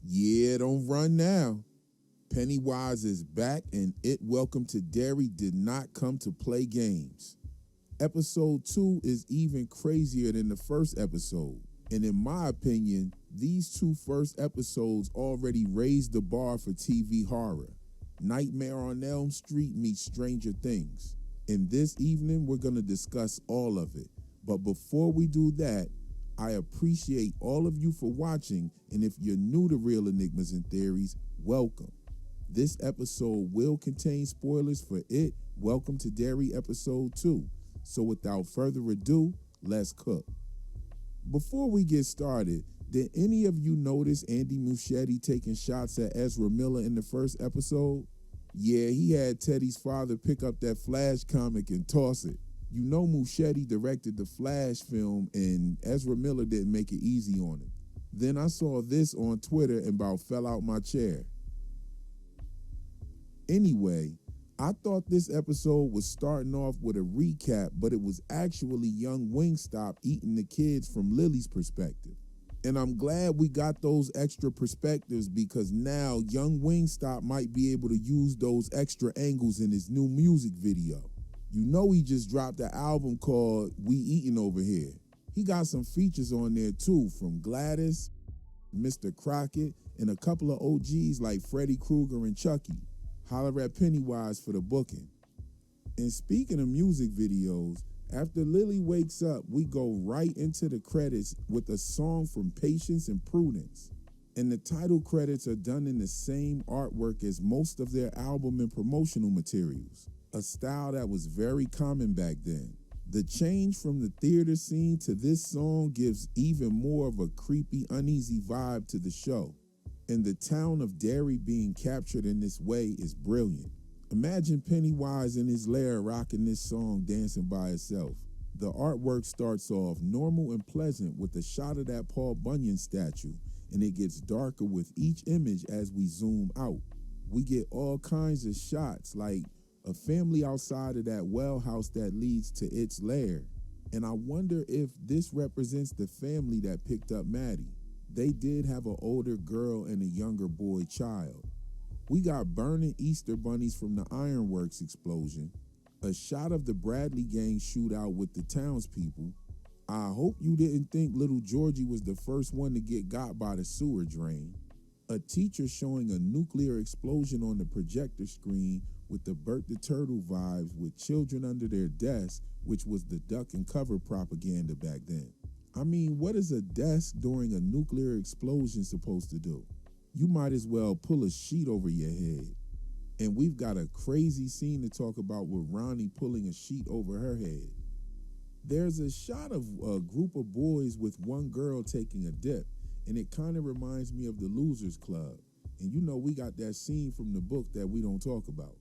Yeah, don't run now. Pennywise is back, and Welcome to Derry did not come to play games. Episode 2 is even crazier than the first episode. And in my opinion, these two first episodes already raised the bar for TV horror. Nightmare on Elm Street meets Stranger Things. And this evening, we're going to discuss all of it. But before we do that, I appreciate all of you for watching, and if you're new to Real Enigmas and Theories, welcome. This episode will contain spoilers for Welcome to Derry Episode 2. So without further ado, let's cook. Before we get started, did any of you notice Andy Muschietti taking shots at Ezra Miller in the first episode? Yeah, he had Teddy's father pick up that Flash comic and toss it. You know Muschietti directed the Flash film, and Ezra Miller didn't make it easy on him. Then I saw this on Twitter and about fell out my chair. Anyway, I thought this episode was starting off with a recap, but it was actually young Wingstop eating the kids from Lily's perspective. And I'm glad we got those extra perspectives, because now young Wingstop might be able to use those extra angles in his new music video. You know he just dropped an album called We Eatin' Over Here. He got some features on there too, from Gladys, Mr. Crockett, and a couple of OGs like Freddy Krueger and Chucky. Holler at Pennywise for the booking. And speaking of music videos, after Lily wakes up, we go right into the credits with a song from Patience and Prudence. And the title credits are done in the same artwork as most of their album and promotional materials, a style that was very common back then. The change from the theater scene to this song gives even more of a creepy, uneasy vibe to the show. And the town of Derry being captured in this way is brilliant. Imagine Pennywise in his lair rocking this song, dancing by itself. The artwork starts off normal and pleasant with a shot of that Paul Bunyan statue, and it gets darker with each image as we zoom out. We get all kinds of shots, like a family outside of that well house that leads to its lair. And I wonder if this represents the family that picked up Maddie. They did have an older girl and a younger boy child. We got burning Easter bunnies from the ironworks explosion, a shot of the Bradley gang shootout with the townspeople. I hope you didn't think little Georgie was the first one to get got by the sewer drain. A teacher showing a nuclear explosion on the projector screen with the Bert the Turtle vibes with children under their desks, which was the duck and cover propaganda back then. I mean, what is a desk during a nuclear explosion supposed to do? You might as well pull a sheet over your head. And we've got a crazy scene to talk about with Ronnie pulling a sheet over her head. There's a shot of a group of boys with one girl taking a dip, and it kind of reminds me of the Losers Club. And you know we got that scene from the book that we don't talk about.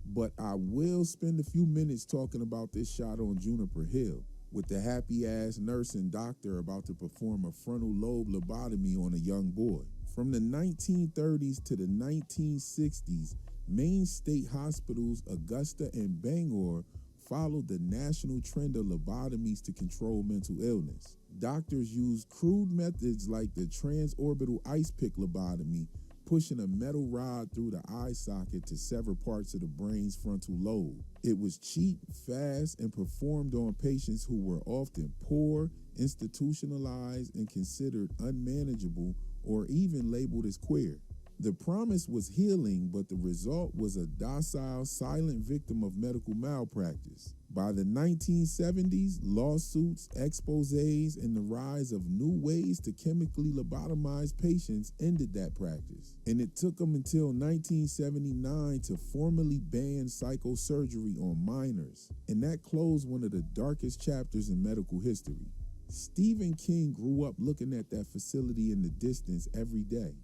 But I will spend a few minutes talking about this shot on Juniper Hill, with the happy-ass nurse and doctor about to perform a frontal lobe lobotomy on a young boy. From the 1930s to the 1960s, Maine state hospitals Augusta and Bangor followed the national trend of lobotomies to control mental illness. Doctors used crude methods like the transorbital ice pick lobotomy, pushing a metal rod through the eye socket to sever parts of the brain's frontal lobe. It was cheap, fast, and performed on patients who were often poor, institutionalized, and considered unmanageable, or even labeled as queer. The promise was healing, but the result was a docile, silent victim of medical malpractice. By the 1970s, lawsuits, exposés, and the rise of new ways to chemically lobotomize patients ended that practice. And it took them until 1979 to formally ban psychosurgery on minors. And that closed one of the darkest chapters in medical history. Stephen King grew up looking at that facility in the distance every day.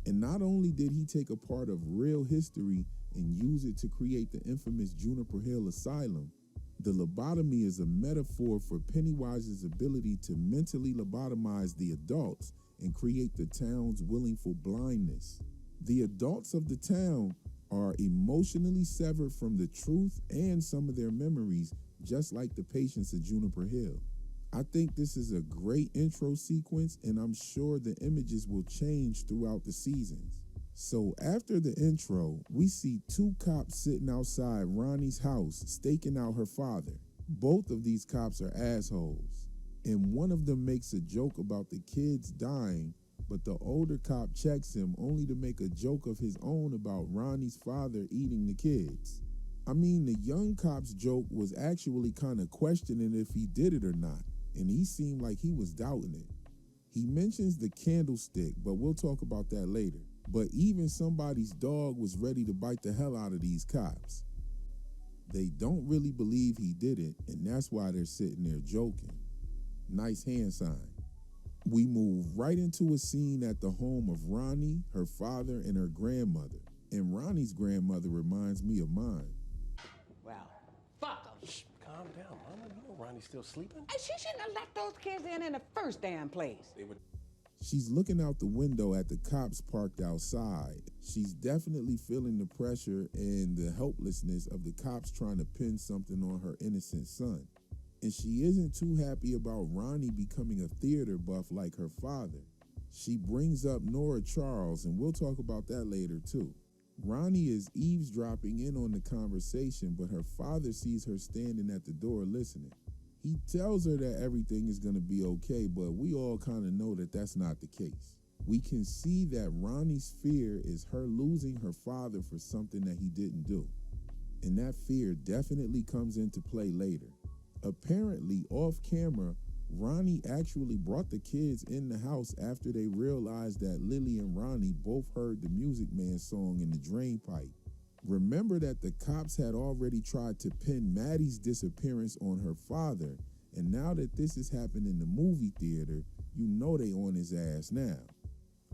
And not only did he take a part of real history and use it to create the infamous Juniper Hill Asylum, the lobotomy is a metaphor for Pennywise's ability to mentally lobotomize the adults and create the town's willful blindness. The adults of the town are emotionally severed from the truth and some of their memories, just like the patients at Juniper Hill. I think this is a great intro sequence, and I'm sure the images will change throughout the seasons. So after the intro, we see two cops sitting outside Ronnie's house staking out her father. Both of these cops are assholes, and one of them makes a joke about the kids dying, but the older cop checks him only to make a joke of his own about Ronnie's father eating the kids. I mean, the young cop's joke was actually kind of questioning if he did it or not, and he seemed like he was doubting it. He mentions the candlestick, but we'll talk about that later. But even somebody's dog was ready to bite the hell out of these cops. They don't really believe he did it, and that's why they're sitting there joking. Nice hand sign. We move right into a scene at the home of Ronnie, her father, and her grandmother. And Ronnie's grandmother reminds me of mine. Well, fuck them. Shh, calm down, Mama. You know Ronnie's still sleeping. And she shouldn't have let those kids in the first damn place. She's looking out the window at the cops parked outside. She's definitely feeling the pressure and the helplessness of the cops trying to pin something on her innocent son. And she isn't too happy about Ronnie becoming a theater buff like her father. She brings up Nora Charles, and we'll talk about that later too. Ronnie is eavesdropping in on the conversation, but her father sees her standing at the door listening. He tells her that everything is going to be okay, but we all kind of know that that's not the case. We can see that Ronnie's fear is her losing her father for something that he didn't do. And that fear definitely comes into play later. Apparently, off camera, Ronnie actually brought the kids in the house after they realized that Lily and Ronnie both heard the Music Man song in the drain pipe. Remember that the cops had already tried to pin Maddie's disappearance on her father, and now that this has happened in the movie theater, you know they on his ass now.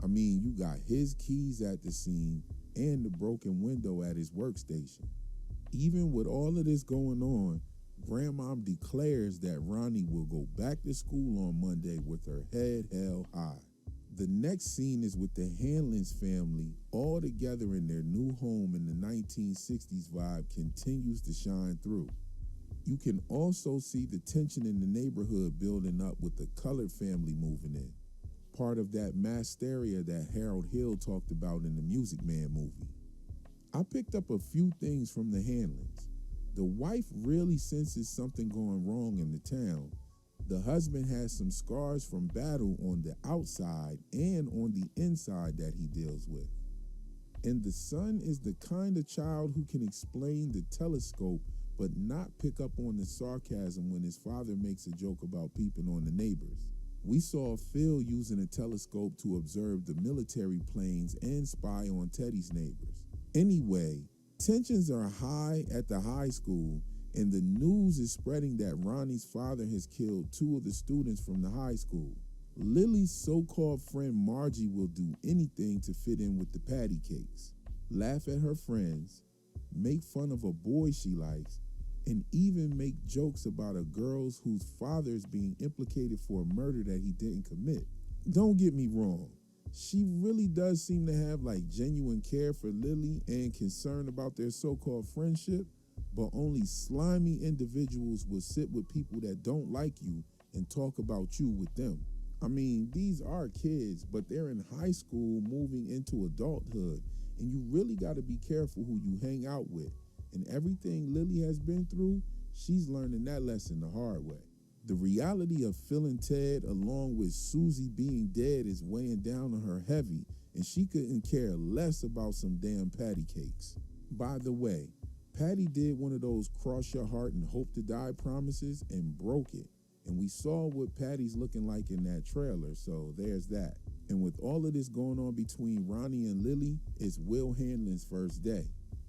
I mean, you got his keys at the scene and the broken window at his workstation. Even with all of this going on, Grandmom declares that Ronnie will go back to school on Monday with her head held high. The next scene is with the Hanlon's family all together in their new home, and the 1960s vibe continues to shine through. You can also see the tension in the neighborhood building up with the colored family moving in, part of that mass hysteria that Harold Hill talked about in the Music Man movie. I picked up a few things from the Hanlons. The wife really senses something going wrong in the town. The husband has some scars from battle on the outside and on the inside that he deals with. And the son is the kind of child who can explain the telescope but not pick up on the sarcasm when his father makes a joke about peeping on the neighbors. We saw Phil using a telescope to observe the military planes and spy on Teddy's neighbors. Anyway, tensions are high at the high school, and the news is spreading that Ronnie's father has killed two of the students from the high school. Lily's so-called friend Margie will do anything to fit in with the patty cakes, laugh at her friends, make fun of a boy she likes, and even make jokes about a girl whose father is being implicated for a murder that he didn't commit. Don't get me wrong. She really does seem to have like genuine care for Lily and concern about their so-called friendship, but only slimy individuals will sit with people that don't like you and talk about you with them. I mean, these are kids, but they're in high school moving into adulthood, and you really got to be careful who you hang out with. And everything Lily has been through, she's learning that lesson the hard way. The reality of Phil and Ted, along with Susie being dead, is weighing down on her heavy, and she couldn't care less about some damn patty cakes. By the way, Patty did one of those cross your heart and hope to die promises and broke it. And we saw what Patty's looking like in that trailer, so there's that. And with all of this going on between Ronnie and Lily, it's Will Hanlon's first day.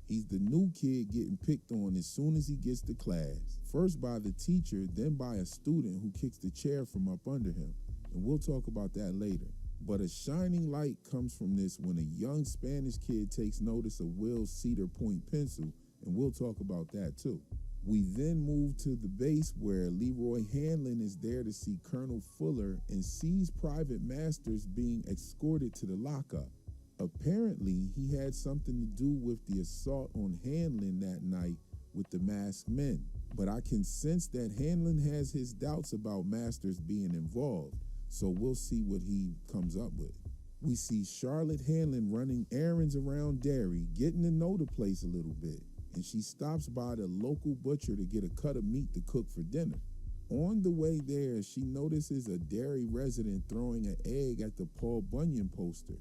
He's the new kid getting picked on as soon as he gets to class. First by the teacher, then by a student who kicks the chair from up under him. And we'll talk about that later. But a shining light comes from this when a young Spanish kid takes notice of Will's Cedar Point pencil, and we'll talk about that too. We then move to the base where Leroy Hanlon is there to see Colonel Fuller and sees Private Masters being escorted to the lockup. Apparently, he had something to do with the assault on Hanlon that night with the masked men. But I can sense that Hanlon has his doubts about Masters being involved, so we'll see what he comes up with. We see Charlotte Hanlon running errands around Derry, getting to know the place a little bit, and she stops by the local butcher to get a cut of meat to cook for dinner. On the way there, she notices a Derry resident throwing an egg at the Paul Bunyan poster,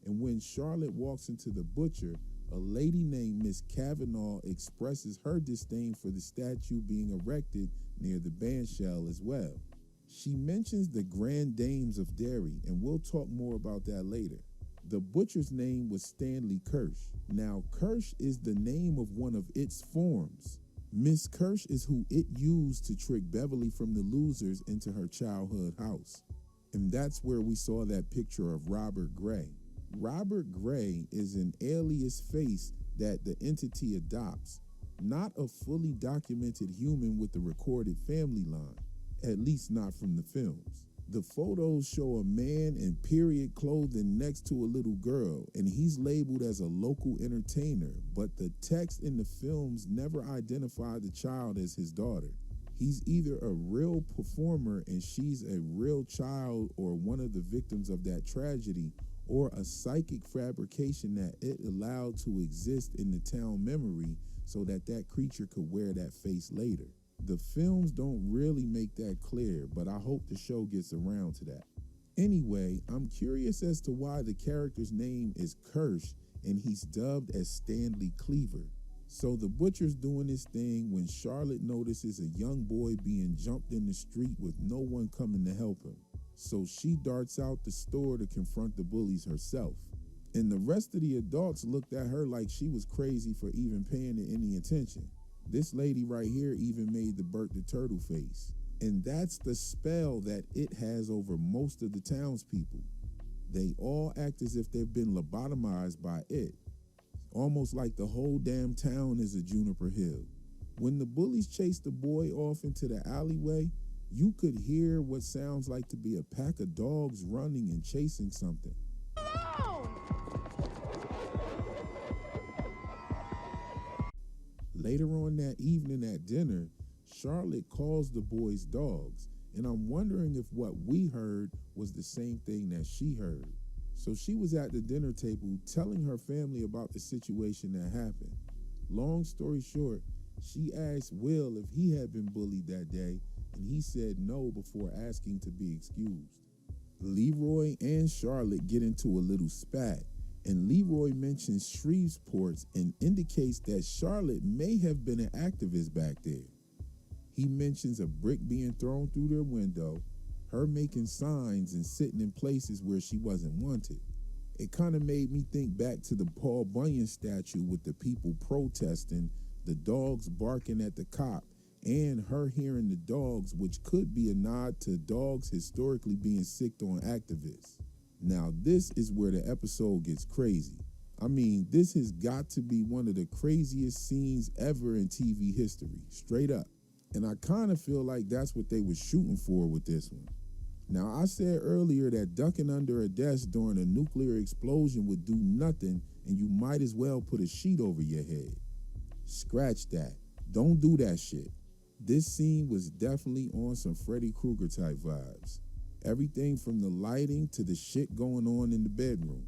and when Charlotte walks into the butcher, a lady named Miss Kavanaugh expresses her disdain for the statue being erected near the bandshell as well. She mentions the Grand Dames of Derry, and we'll talk more about that later. The butcher's name was Stanley Kirsch. Now, Kirsch is the name of one of its forms. Miss Kirsch is who it used to trick Beverly from the Losers into her childhood house. And that's where we saw that picture of Robert Gray. Robert Gray is an alias face that the entity adopts, not a fully documented human with a recorded family line, at least not from the films. The photos show a man in period clothing next to a little girl, and he's labeled as a local entertainer, but the text in the films never identified the child as his daughter. He's either a real performer and she's a real child, or one of the victims of that tragedy, or a psychic fabrication that it allowed to exist in the town memory so that that creature could wear that face later. The films don't really make that clear, but I hope the show gets around to that. Anyway, I'm curious as to why the character's name is Kirsch and he's dubbed as Stanley Cleaver. So the butcher's doing his thing when Charlotte notices a young boy being jumped in the street with no one coming to help him. So she darts out the store to confront the bullies herself. And the rest of the adults looked at her like she was crazy for even paying it any attention. This lady right here even made the Bert the Turtle face. And that's the spell that it has over most of the townspeople. They all act as if they've been lobotomized by it. Almost like the whole damn town is a Juniper Hill. When the bullies chase the boy off into the alleyway, you could hear what sounds like to be a pack of dogs running and chasing something. Later on that evening at dinner, Charlotte calls the boys dogs, and I'm wondering if what we heard was the same thing that she heard. So she was at the dinner table telling her family about the situation that happened. Long story short, she asked Will if he had been bullied that day, and he said no before asking to be excused. Leroy and Charlotte get into a little spat, and Leroy mentions Shreveports and indicates that Charlotte may have been an activist back there. He mentions a brick being thrown through their window, her making signs and sitting in places where she wasn't wanted. It kind of made me think back to the Paul Bunyan statue with the people protesting, the dogs barking at the cop, and her hearing the dogs, which could be a nod to dogs historically being sicked on activists. Now, this is where the episode gets crazy. I mean, this has got to be one of the craziest scenes ever in TV history, straight up. And I kind of feel like that's what they were shooting for with this one. Now, I said earlier that ducking under a desk during a nuclear explosion would do nothing, and you might as well put a sheet over your head. Scratch that. Don't do that shit. This scene was definitely on some Freddy Krueger type vibes. Everything from the lighting to the shit going on in the bedroom.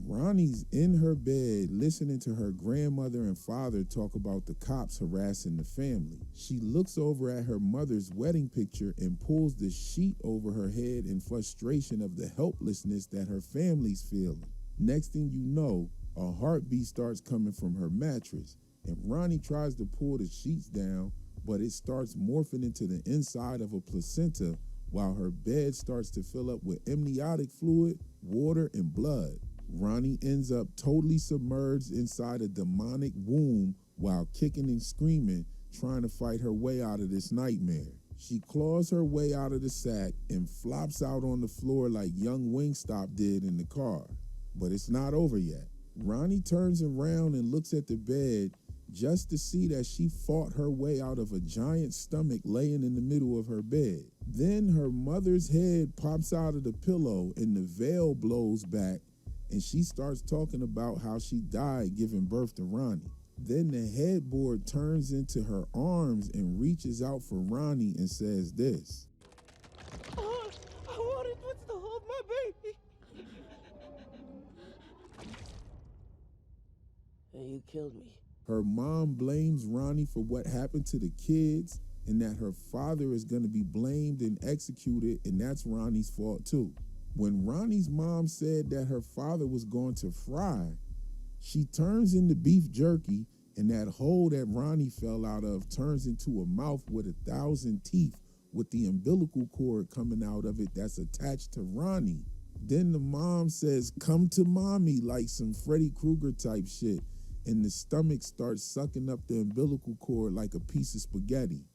Ronnie's in her bed listening to her grandmother and father talk about the cops harassing the family. She looks over at her mother's wedding picture and pulls the sheet over her head in frustration of the helplessness that her family's feeling. Next thing you know, a heartbeat starts coming from her mattress, and Ronnie tries to pull the sheets down, but it starts morphing into the inside of a placenta while her bed starts to fill up with amniotic fluid, water, and blood. Ronnie ends up totally submerged inside a demonic womb while kicking and screaming, trying to fight her way out of this nightmare. She claws her way out of the sack and flops out on the floor like young Wingstop did in the car. But it's not over yet. Ronnie turns around and looks at the bed just to see that she fought her way out of a giant stomach laying in the middle of her bed. Then her mother's head pops out of the pillow and the veil blows back, and she starts talking about how she died giving birth to Ronnie. Then the headboard turns into her arms and reaches out for Ronnie and says this. I wanted what's to hold my baby. And you killed me. Her mom blames Ronnie for what happened to the kids and that her father is going to be blamed and executed, and that's Ronnie's fault too. When Ronnie's mom said that her father was going to fry, she turns into beef jerky, and that hole that Ronnie fell out of turns into a mouth with 1,000 teeth with the umbilical cord coming out of it that's attached to Ronnie. Then the mom says, "Come to mommy," like some Freddy Krueger type shit, and the stomach starts sucking up the umbilical cord like a piece of spaghetti.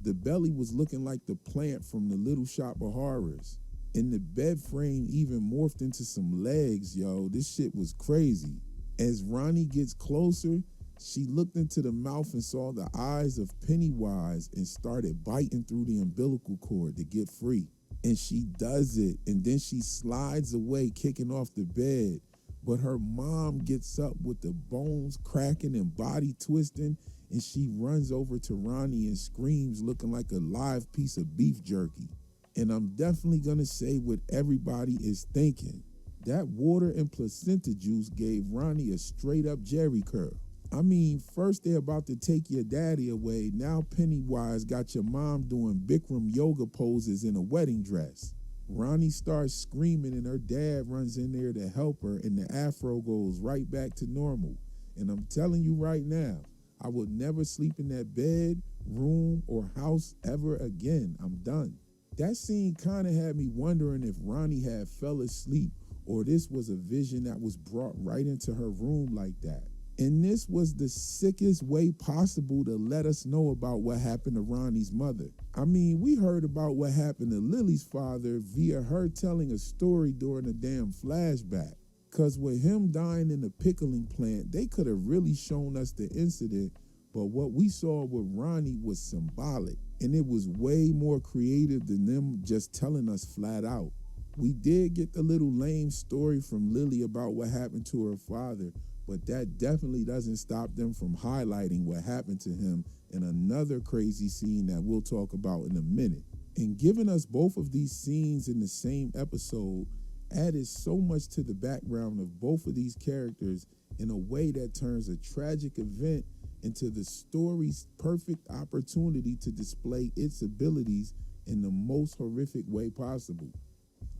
The belly was looking like the plant from the Little Shop of Horrors. And the bed frame even morphed into some legs, yo. This shit was crazy. As Ronnie gets closer, she looked into the mouth and saw the eyes of Pennywise and started biting through the umbilical cord to get free. And she does it, and then she slides away, kicking off the bed. But her mom gets up with the bones cracking and body twisting, and she runs over to Ronnie and screams, looking like a live piece of beef jerky. And I'm definitely gonna say what everybody is thinking. That water and placenta juice gave Ronnie a straight up Jerry curl. I mean, first they're about to take your daddy away. Now Pennywise got your mom doing Bikram yoga poses in a wedding dress. Ronnie starts screaming and her dad runs in there to help her, and the afro goes right back to normal. And I'm telling you right now, I would never sleep in that bed, room, or house ever again. I'm done. That scene kind of had me wondering if Ronnie had fell asleep or this was a vision that was brought right into her room like that. And this was the sickest way possible to let us know about what happened to Ronnie's mother. I mean, we heard about what happened to Lily's father via her telling a story during a damn flashback. Because with him dying in the pickling plant, they could have really shown us the incident, but what we saw with Ronnie was symbolic, and it was way more creative than them just telling us flat out. We did get the little lame story from Lily about what happened to her father, but that definitely doesn't stop them from highlighting what happened to him in another crazy scene that we'll talk about in a minute. And giving us both of these scenes in the same episode added so much to the background of both of these characters in a way that turns a tragic event into the story's perfect opportunity to display its abilities in the most horrific way possible.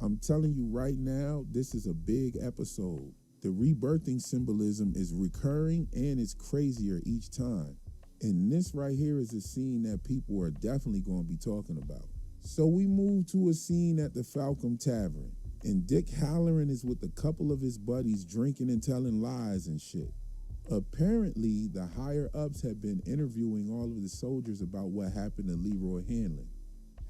I'm telling you right now, this is a big episode. The rebirthing symbolism is recurring and it's crazier each time. And this right here is a scene that people are definitely going to be talking about. So we move to a scene at the Falcon Tavern, and Dick Halloran is with a couple of his buddies drinking and telling lies and shit. Apparently, the higher-ups have been interviewing all of the soldiers about what happened to Leroy Hanlon.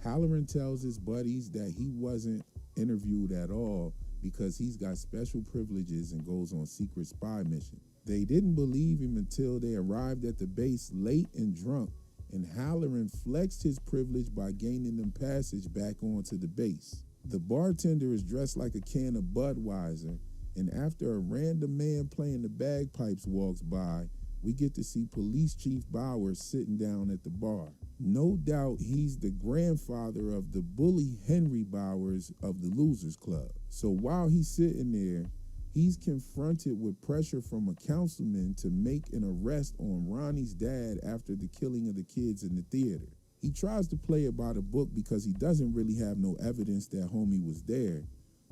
Halloran tells his buddies that he wasn't interviewed at all because he's got special privileges and goes on secret spy mission. They didn't believe him until they arrived at the base late and drunk, and Halloran flexed his privilege by gaining them passage back onto the base. The bartender is dressed like a can of Budweiser, and after a random man playing the bagpipes walks by, we get to see Police Chief Bowers sitting down at the bar. No doubt he's the grandfather of the bully Henry Bowers of the Losers Club. So while he's sitting there, he's confronted with pressure from a councilman to make an arrest on Ronnie's dad after the killing of the kids in the theater. He tries to play it by the book because he doesn't really have no evidence that homie was there.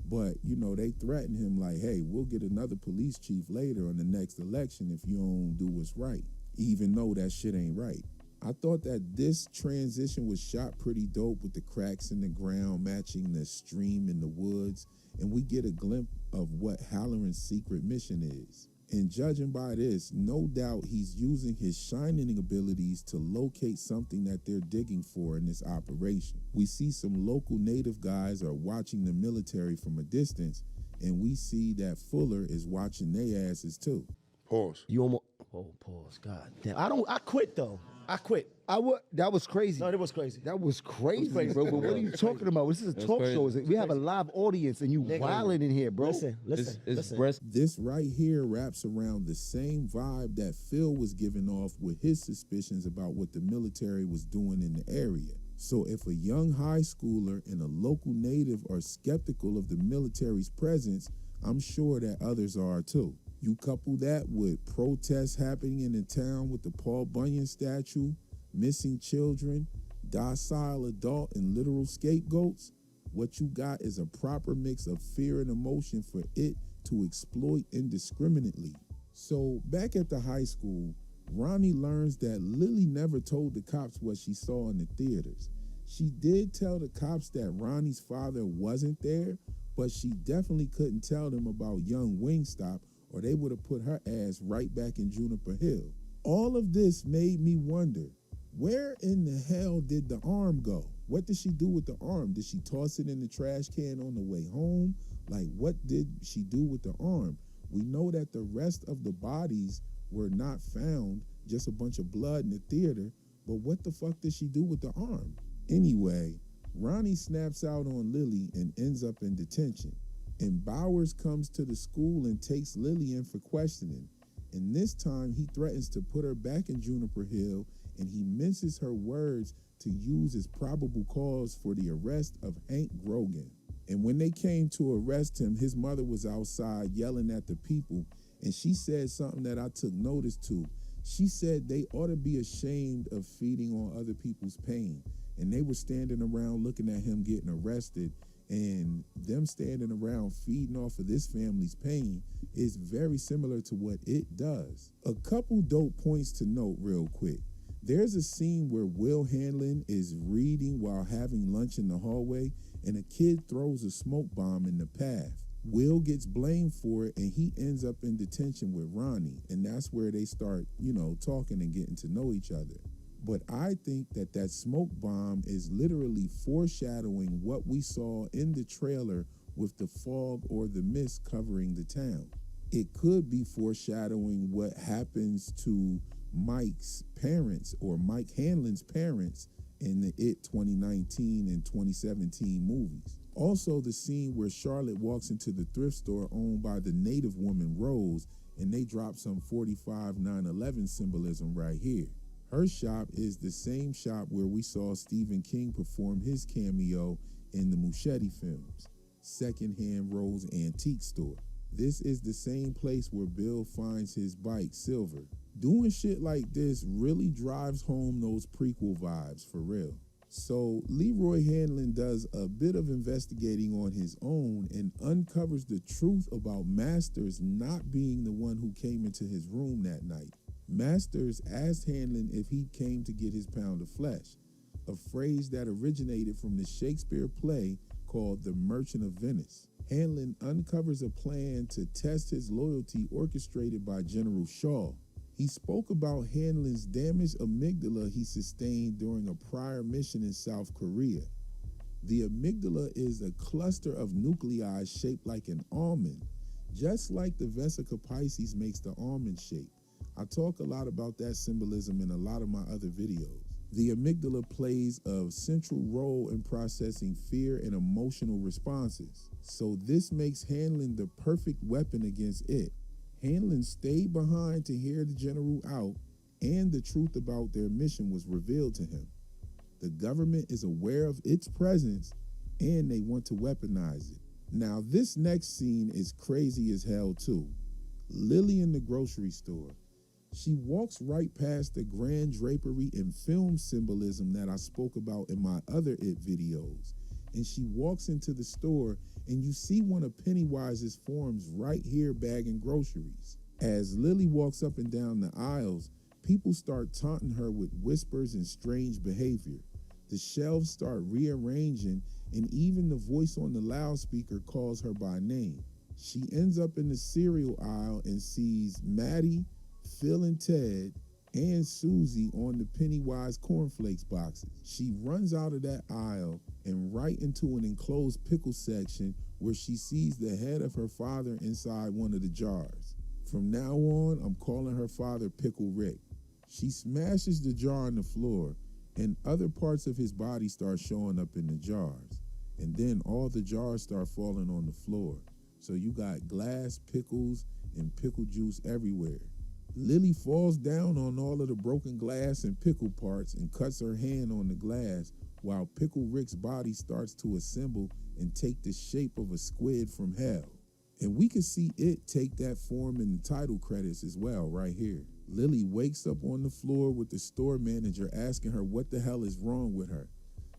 But, they threaten him like, hey, we'll get another police chief later on the next election if you don't do what's right, even though that shit ain't right. I thought that this transition was shot pretty dope with the cracks in the ground matching the stream in the woods, and we get a glimpse of what Halloran's secret mission is. And judging by this, no doubt he's using his shining abilities to locate something that they're digging for in this operation. We see some local native guys are watching the military from a distance, and we see that Fuller is watching their asses too. Pause. You almost... Oh, pause. God damn. I quit, though. I quit. That was crazy. No, it was crazy. That was crazy, crazy. bro. But what are you talking about? This is a talk crazy. show. We have a live audience, and you wilding in here, bro. Listen. Breast. This right here wraps around the same vibe that Phil was giving off with his suspicions about what the military was doing in the area. So if a young high schooler and a local native are skeptical of the military's presence, I'm sure that others are too. You couple that with protests happening in the town with the Paul Bunyan statue, missing children, docile adult, and literal scapegoats, what you got is a proper mix of fear and emotion for it to exploit indiscriminately. So back at the high school, Ronnie learns that Lily never told the cops what she saw in the theaters. She did tell the cops that Ronnie's father wasn't there, but she definitely couldn't tell them about young Wingstop, or they would have put her ass right back in Juniper Hill. All of this made me wonder, where in the hell did the arm go? What did she do with the arm? Did she toss it in the trash can on the way home? Like, what did she do with the arm? We know that the rest of the bodies were not found, just a bunch of blood in the theater, but what the fuck did she do with the arm? Anyway, Ronnie snaps out on Lily and ends up in detention. And Bowers comes to the school and takes Lily in for questioning. And this time he threatens to put her back in Juniper Hill, and he minces her words to use as probable cause for the arrest of Hank Grogan. And when they came to arrest him, his mother was outside yelling at the people, and she said something that I took notice to. She said they ought to be ashamed of feeding on other people's pain. And they were standing around looking at him getting arrested, and them standing around feeding off of this family's pain is very similar to what it does. A couple dope points to note real quick. There's a scene where Will Hanlon is reading while having lunch in the hallway, and a kid throws a smoke bomb in the path. Will gets blamed for it, and he ends up in detention with Ronnie, and that's where they start, talking and getting to know each other. But I think that smoke bomb is literally foreshadowing what we saw in the trailer with the fog or the mist covering the town. It could be foreshadowing what happens to Mike's parents, or Mike Hanlon's parents, in the It 2019 and 2017 movies. Also, the scene where Charlotte walks into the thrift store owned by the native woman Rose, and they drop some 45 9/11 symbolism right here. Her shop is the same shop where we saw Stephen King perform his cameo in the Muschietti films, Secondhand Rose Antique Store. This is the same place where Bill finds his bike, Silver. Doing shit like this really drives home those prequel vibes for real. So Leroy Hanlon does a bit of investigating on his own and uncovers the truth about Masters not being the one who came into his room that night. Masters asked Hanlon if he came to get his pound of flesh, a phrase that originated from the Shakespeare play called The Merchant of Venice. Hanlon uncovers a plan to test his loyalty orchestrated by General Shaw. He spoke about Hanlon's damaged amygdala he sustained during a prior mission in South Korea. The amygdala is a cluster of nuclei shaped like an almond, just like the vesica piscis makes the almond shape. I talk a lot about that symbolism in a lot of my other videos. The amygdala plays a central role in processing fear and emotional responses. So this makes Hanlon the perfect weapon against it. Hanlon stayed behind to hear the general out, and the truth about their mission was revealed to him. The government is aware of its presence, and they want to weaponize it. Now, this next scene is crazy as hell too. Lily in the grocery store. She walks right past the grand drapery and film symbolism that I spoke about in my other It videos. And she walks into the store, and you see one of Pennywise's forms right here bagging groceries. As Lily walks up and down the aisles, people start taunting her with whispers and strange behavior. The shelves start rearranging, and even the voice on the loudspeaker calls her by name. She ends up in the cereal aisle and sees Maddie, Phil and Ted, and Susie on the Pennywise cornflakes boxes. She runs out of that aisle and right into an enclosed pickle section where she sees the head of her father inside one of the jars. From now on, I'm calling her father Pickle Rick. She smashes the jar on the floor, and other parts of his body start showing up in the jars. And then all the jars start falling on the floor. So you got glass, pickles, and pickle juice everywhere. Lily falls down on all of the broken glass and pickle parts and cuts her hand on the glass, while Pickle Rick's body starts to assemble and take the shape of a squid from hell. And we can see it take that form in the title credits as well, right here. Lily wakes up on the floor with the store manager asking her what the hell is wrong with her.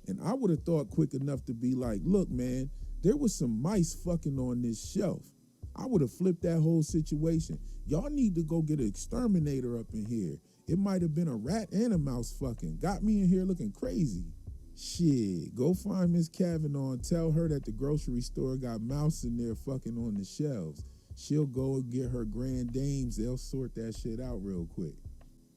And I would have thought quick enough to be like, look, man, there was some mice fucking on this shelf. I would have flipped that whole situation. Y'all need to go get an exterminator up in here. It might have been a rat and a mouse fucking. Got me in here looking crazy. Shit, go find Miss Kavanaugh and tell her that the grocery store got mouse in there fucking on the shelves. She'll go and get her grand dames. They'll sort that shit out real quick.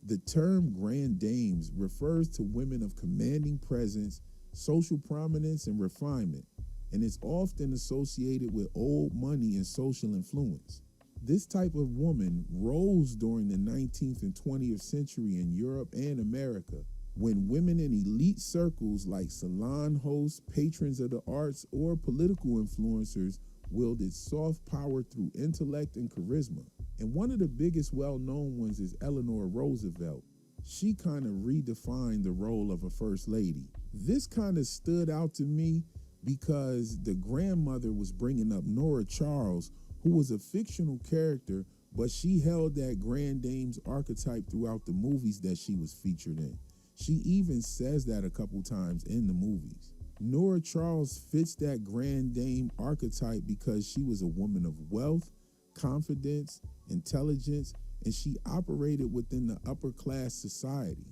The term grand dames refers to women of commanding presence, social prominence, and refinement, and it's often associated with old money and social influence. This type of woman rose during the 19th and 20th century in Europe and America, when women in elite circles like salon hosts, patrons of the arts, or political influencers wielded soft power through intellect and charisma. And one of the biggest well-known ones is Eleanor Roosevelt. She kind of redefined the role of a first lady. This kind of stood out to me because the grandmother was bringing up Nora Charles, who was a fictional character, but she held that grand dame's archetype throughout the movies that she was featured in. She even says that a couple times in the movies. Nora Charles fits that grand dame archetype because she was a woman of wealth, confidence, intelligence, and she operated within the upper class society.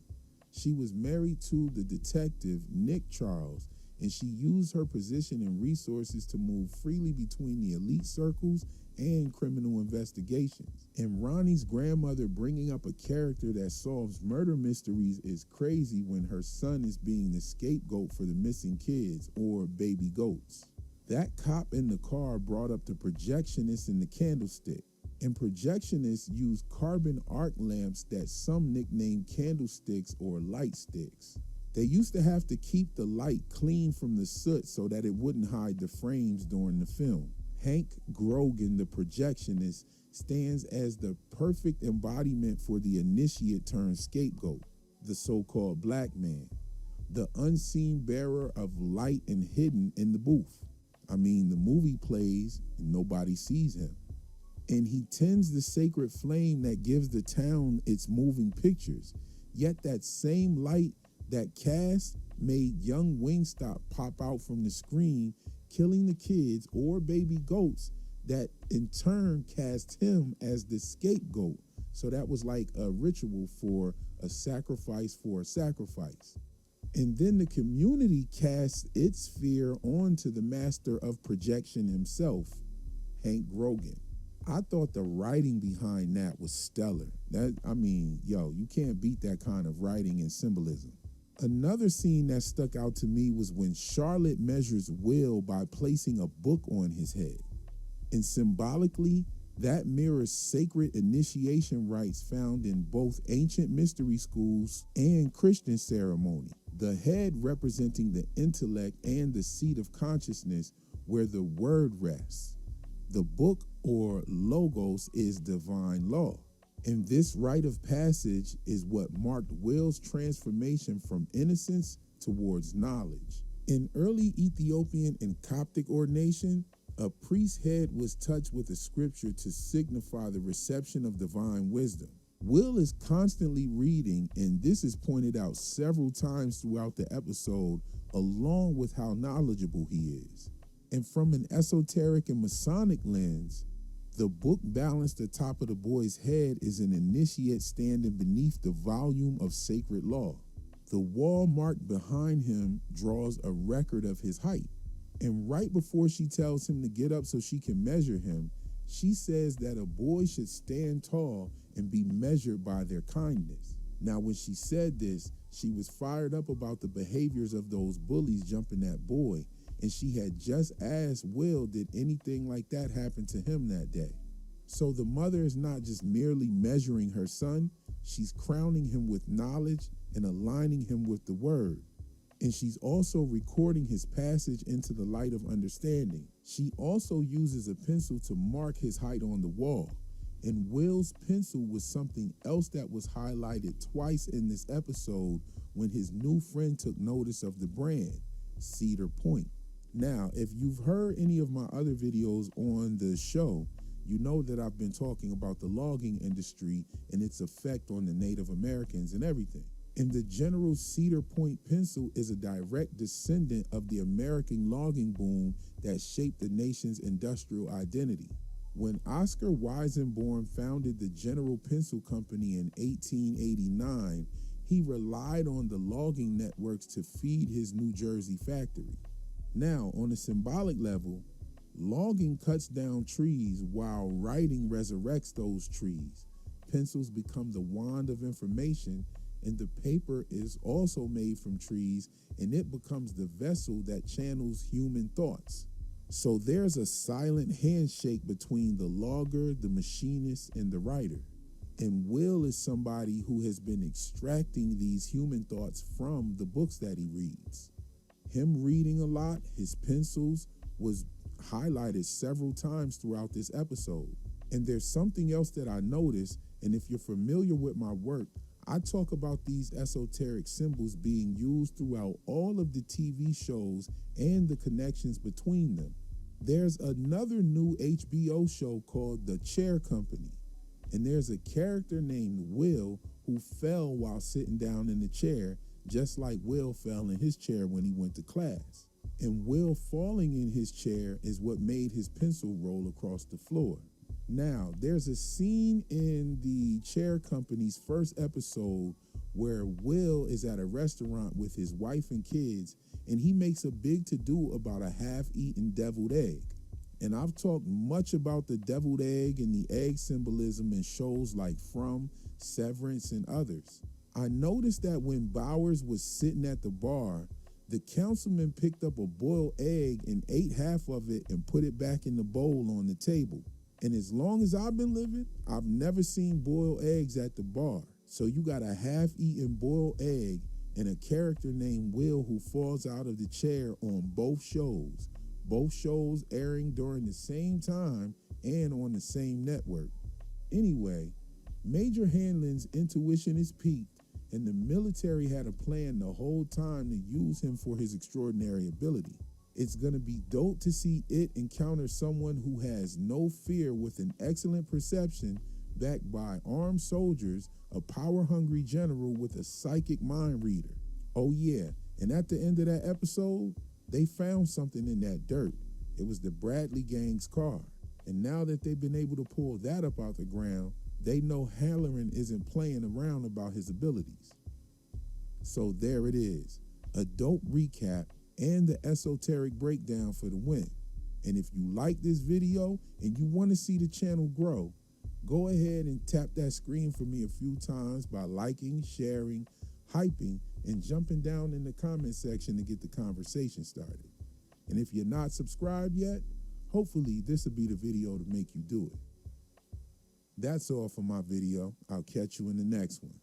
She was married to the detective Nick Charles, and she used her position and resources to move freely between the elite circles and criminal investigations. And Ronnie's grandmother bringing up a character that solves murder mysteries is crazy when her son is being the scapegoat for the missing kids, or baby goats. That cop in the car brought up the projectionist and the candlestick. And projectionists use carbon arc lamps that some nickname candlesticks or light sticks. They used to have to keep the light clean from the soot so that it wouldn't hide the frames during the film. Hank Grogan, the projectionist, stands as the perfect embodiment for the initiate turned scapegoat, the so-called black man, the unseen bearer of light and hidden in the booth. I mean, the movie plays and nobody sees him. And he tends the sacred flame that gives the town its moving pictures. Yet that same light that cast made young Wingstop pop out from the screen, killing the kids or baby goats that in turn cast him as the scapegoat. So that was like a ritual for a sacrifice for a sacrifice. And then the community casts its fear onto the master of projection himself, Hank Grogan. I thought the writing behind that was stellar. You can't beat that kind of writing and symbolism. Another scene that stuck out to me was when Charlotte measures Will by placing a book on his head. And symbolically, that mirrors sacred initiation rites found in both ancient mystery schools and Christian ceremony. The head representing the intellect and the seat of consciousness where the word rests. The book, or logos, is divine law. And this rite of passage is what marked Will's transformation from innocence towards knowledge. In early Ethiopian and Coptic ordination, a priest's head was touched with a scripture to signify the reception of divine wisdom. Will is constantly reading, and this is pointed out several times throughout the episode, along with how knowledgeable he is. And from an esoteric and Masonic lens, the book balanced atop of the boy's head is an initiate standing beneath the volume of sacred law. The wall marked behind him draws a record of his height. And right before she tells him to get up so she can measure him, she says that a boy should stand tall and be measured by their kindness. Now, when she said this, she was fired up about the behaviors of those bullies jumping that boy, and she had just asked Will, did anything like that happen to him that day? So the mother is not just merely measuring her son, she's crowning him with knowledge and aligning him with the word. And she's also recording his passage into the light of understanding. She also uses a pencil to mark his height on the wall. And Will's pencil was something else that was highlighted twice in this episode when his new friend took notice of the brand, Cedar Point. Now, if you've heard any of my other videos on the show, you know that I've been talking about the logging industry and its effect on the Native Americans and everything. And the General Cedar Point pencil is a direct descendant of the American logging boom that shaped the nation's industrial identity. When Oscar Weisenborn founded the General Pencil Company in 1889, he relied on the logging networks to feed his New Jersey factory. Now, on a symbolic level, logging cuts down trees while writing resurrects those trees. Pencils become the wand of information, and the paper is also made from trees, and it becomes the vessel that channels human thoughts. So there's a silent handshake between the logger, the machinist, and the writer. And Will is somebody who has been extracting these human thoughts from the books that he reads. Him reading a lot, his pencils, was highlighted several times throughout this episode. And there's something else that I noticed, and if you're familiar with my work, I talk about these esoteric symbols being used throughout all of the TV shows and the connections between them. There's another new HBO show called The Chair Company, and there's a character named Will who fell while sitting down in the chair, just like Will fell in his chair when he went to class. And Will falling in his chair is what made his pencil roll across the floor. Now, there's a scene in the Chair Company's first episode where Will is at a restaurant with his wife and kids, and he makes a big to-do about a half-eaten deviled egg. And I've talked much about the deviled egg and the egg symbolism in shows like From, Severance, and others. I noticed that when Bowers was sitting at the bar, the councilman picked up a boiled egg and ate half of it and put it back in the bowl on the table. And as long as I've been living, I've never seen boiled eggs at the bar. So you got a half-eaten boiled egg and a character named Will who falls out of the chair on both shows airing during the same time and on the same network. Anyway, Major Hanlon's intuition is peaked, and the military had a plan the whole time to use him for his extraordinary ability. It's going to be dope to see it encounter someone who has no fear with an excellent perception backed by armed soldiers, a power-hungry general with a psychic mind reader. Oh yeah, and at the end of that episode, they found something in that dirt. It was the Bradley gang's car. And now that they've been able to pull that up out the ground, they know Halloran isn't playing around about his abilities. So there it is, a dope recap and the esoteric breakdown for the win. And if you like this video and you want to see the channel grow, go ahead and tap that screen for me a few times by liking, sharing, hyping, and jumping down in the comment section to get the conversation started. And if you're not subscribed yet, hopefully this will be the video to make you do it. That's all for my video. I'll catch you in the next one.